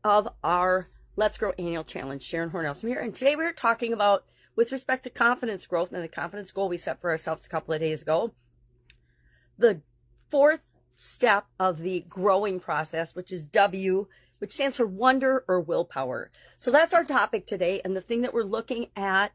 of our Let's Grow Annual Challenge. Sharon Horne-Ellstrom here, and today we're talking about, with respect to confidence growth and the confidence goal we set for ourselves a couple of days ago, the fourth step of the growing process, which is W, which stands for wonder or willpower. So that's our topic today, and the thing that we're looking at,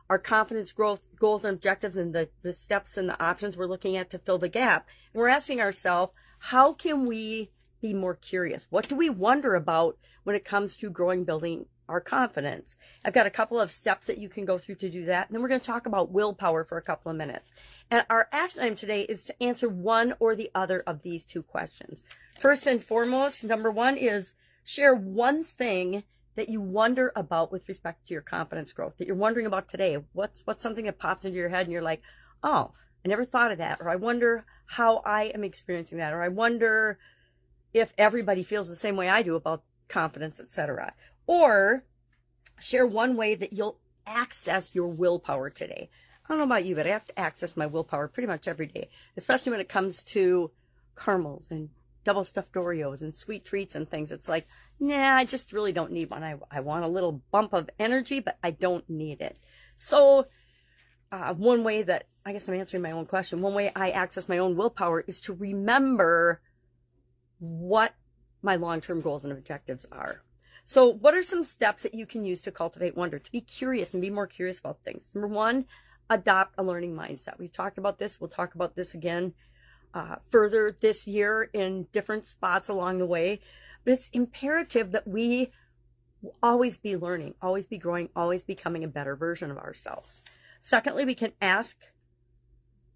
our confidence growth goals and objectives, and the steps and the options we're looking at to fill the gap. And we're asking ourselves, how can we be more curious? What do we wonder about when it comes to growing, building our confidence? I've got a couple of steps that you can go through to do that. And then we're going to talk about willpower for a couple of minutes. And our action item today is to answer one or the other of these two questions. First and foremost, number one is share one thing that you wonder about with respect to your confidence growth, that you're wondering about today. What's something that pops into your head and you're like, oh, I never thought of that. Or I wonder how I am experiencing that. Or I wonder if everybody feels the same way I do about confidence, etc. Or share one way that you'll access your willpower today. I don't know about you, but I have to access my willpower pretty much every day, especially when it comes to caramels and double stuffed Oreos and sweet treats and things. It's like, nah, I just really don't need one. I want a little bump of energy, but I don't need it. So one way that, I guess I'm answering my own question, one way I access my own willpower is to remember what my long-term goals and objectives are. So what are some steps that you can use to cultivate wonder, to be curious and be more curious about things? Number one, adopt a learning mindset. We've talked about this. We'll talk about this again further this year in different spots along the way. But it's imperative that we always be learning, always be growing, always becoming a better version of ourselves. Secondly, we can ask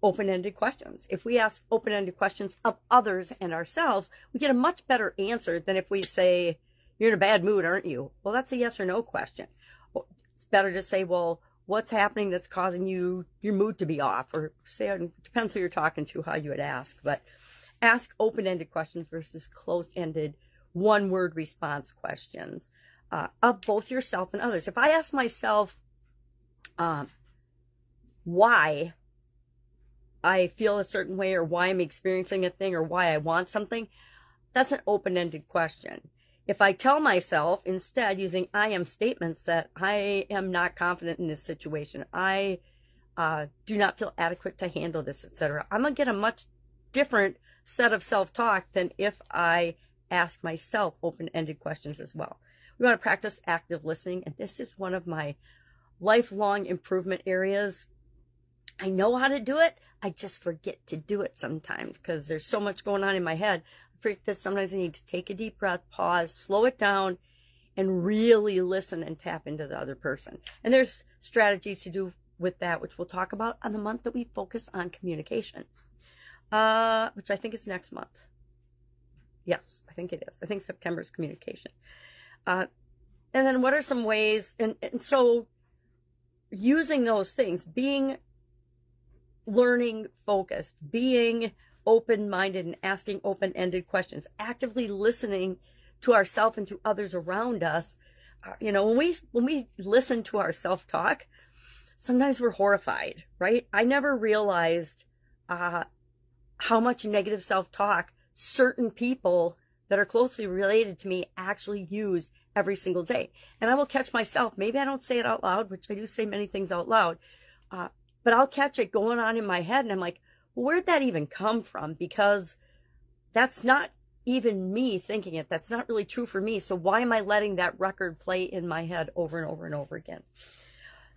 open-ended questions. If we ask open-ended questions of others and ourselves, we get a much better answer than if we say, you're in a bad mood, aren't you? Well, that's a yes or no question. It's better to say, well, what's happening that's causing your mood to be off? Or say, it depends who you're talking to, how you would ask. But ask open-ended questions versus closed-ended one-word response questions of both yourself and others. If I ask myself why I feel a certain way, or why I'm experiencing a thing, or why I want something, that's an open-ended question. If I tell myself instead, using I am statements, that I am not confident in this situation, I do not feel adequate to handle this, etc., I'm going to get a much different set of self-talk than if I ask myself open-ended questions as well. We want to practice active listening, and this is one of my lifelong improvement areas. I know how to do it. I just forget to do it sometimes because there's so much going on in my head. I forget that sometimes I need to take a deep breath, pause, slow it down, and really listen and tap into the other person. And there's strategies to do with that, which we'll talk about on the month that we focus on communication, which I think is next month. Yes, I think it is. I think September is communication. And then what are some ways, and so using those things, being learning focused, being open-minded and asking open-ended questions, actively listening to ourselves and to others around us. You know, when we listen to our self-talk, sometimes we're horrified, right? I never realized how much negative self-talk certain people that are closely related to me actually use every single day. And I will catch myself, maybe I don't say it out loud, which I do say many things out loud, but I'll catch it going on in my head, and I'm like, well, where'd that even come from? Because that's not even me thinking it. That's not really true for me. So why am I letting that record play in my head over and over and over again?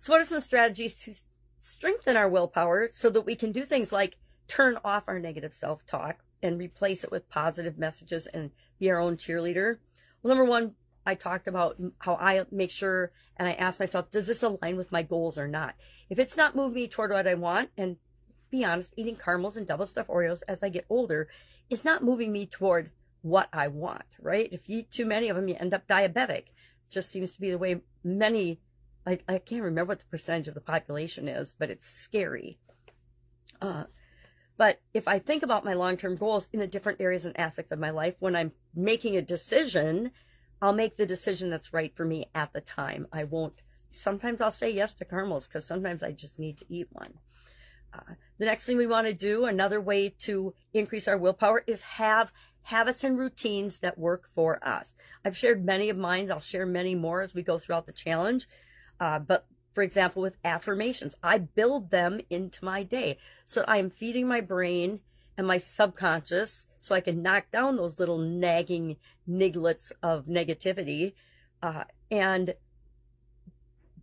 So what are some strategies to strengthen our willpower so that we can do things like turn off our negative self-talk and replace it with positive messages and be our own cheerleader? Well, number one, I talked about how I make sure and I ask myself, does this align with my goals or not? If it's not moving me toward what I want, and be honest, eating caramels and double stuffed Oreos as I get older is not moving me toward what I want, right? If you eat too many of them, you end up diabetic. It just seems to be the way many, I can't remember what the percentage of the population is, but it's scary. But if I think about my long-term goals in the different areas and aspects of my life, when I'm making a decision, I'll make the decision that's right for me at the time. I won't, sometimes I'll say yes to caramels because sometimes I just need to eat one. The next thing we want to do, another way to increase our willpower, is have habits and routines that work for us. I've shared many of mine. I'll share many more as we go throughout the challenge. But for example, with affirmations, I build them into my day. So I am feeding my brain and my subconscious so I can knock down those little nagging niglets of negativity and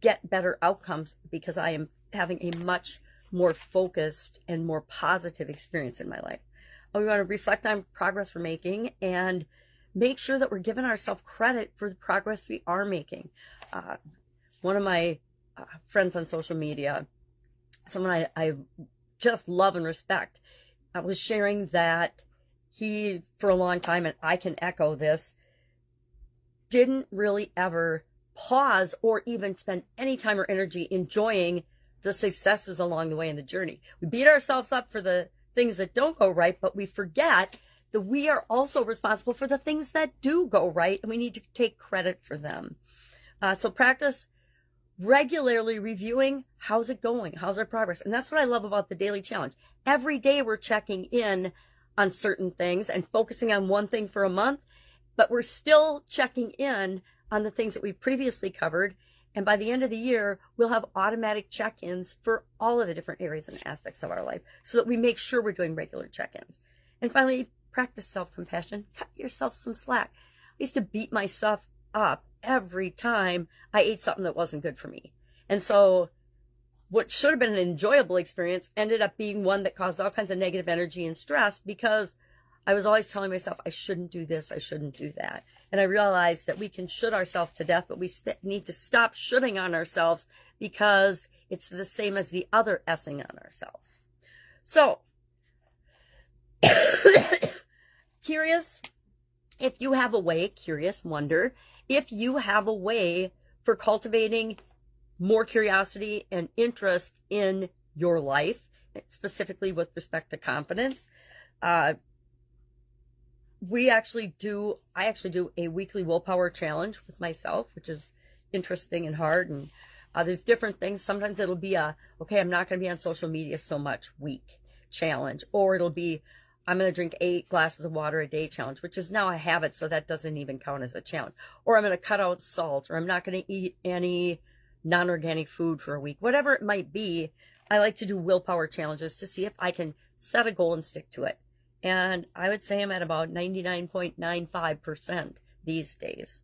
get better outcomes, because I am having a much more focused and more positive experience in my life. We want to reflect on progress we're making and make sure that we're giving ourselves credit for the progress we are making. One of my friends on social media, someone I just love and respect, was sharing that he, for a long time, and I can echo this, didn't really ever pause or even spend any time or energy enjoying the successes along the way in the journey. We beat ourselves up for the things that don't go right, but we forget that we are also responsible for the things that do go right, and we need to take credit for them. So practice regularly reviewing, how's it going? How's our progress? And that's what I love about the daily challenge. Every day we're checking in on certain things and focusing on one thing for a month, but we're still checking in on the things that we previously covered. And by the end of the year, we'll have automatic check-ins for all of the different areas and aspects of our life so that we make sure we're doing regular check-ins. And finally, practice self-compassion. Cut yourself some slack. I used to beat myself up every time I ate something that wasn't good for me. And so what should have been an enjoyable experience ended up being one that caused all kinds of negative energy and stress, because I was always telling myself, I shouldn't do this, I shouldn't do that. And I realized that we can should ourselves to death, but we need to stop shoulding on ourselves, because it's the same as the other S-ing on ourselves. So, curious if you have a way, wonder if you have a way for cultivating more curiosity and interest in your life, specifically with respect to confidence. I actually do a weekly willpower challenge with myself, which is interesting and hard. And there's different things. Sometimes it'll be okay, I'm not going to be on social media so much week challenge, or it'll be, I'm going to drink 8 glasses of water a day challenge, which is now a habit, so that doesn't even count as a challenge. Or I'm going to cut out salt, or I'm not going to eat any non-organic food for a week. Whatever it might be, I like to do willpower challenges to see if I can set a goal and stick to it. And I would say I'm at about 99.95% these days.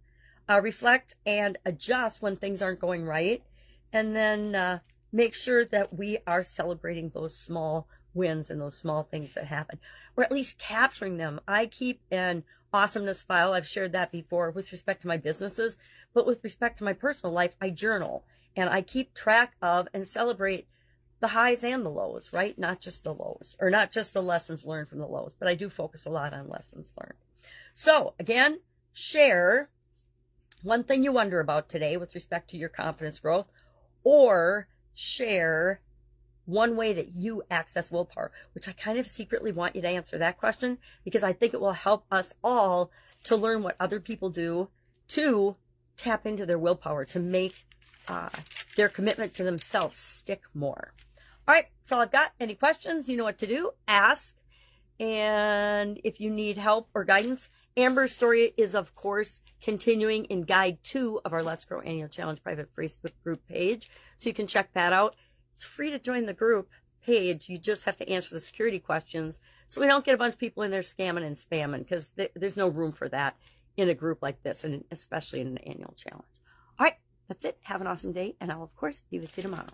Reflect and adjust when things aren't going right, and then make sure that we are celebrating those small wins and those small things that happen, or at least capturing them. I keep an awesomeness file. I've shared that before with respect to my businesses, but with respect to my personal life, I journal and I keep track of and celebrate the highs and the lows, right? Not just the lows, or not just the lessons learned from the lows, but I do focus a lot on lessons learned. So again, share one thing you wonder about today with respect to your confidence growth, or share one way that you access willpower, which I kind of secretly want you to answer that question, because I think it will help us all to learn what other people do to tap into their willpower, to make their commitment to themselves stick more. All right, that's all I've got. Any questions? You know what to do. Ask. And if you need help or guidance, Amber's story is, of course, continuing in Guide 2 of our Let's Grow Annual Challenge private Facebook group page. So you can check that out. It's free to join the group page. You just have to answer the security questions so we don't get a bunch of people in there scamming and spamming, because there's no room for that in a group like this, and especially in an annual challenge. All right, that's it. Have an awesome day, and I'll, of course, be with you tomorrow.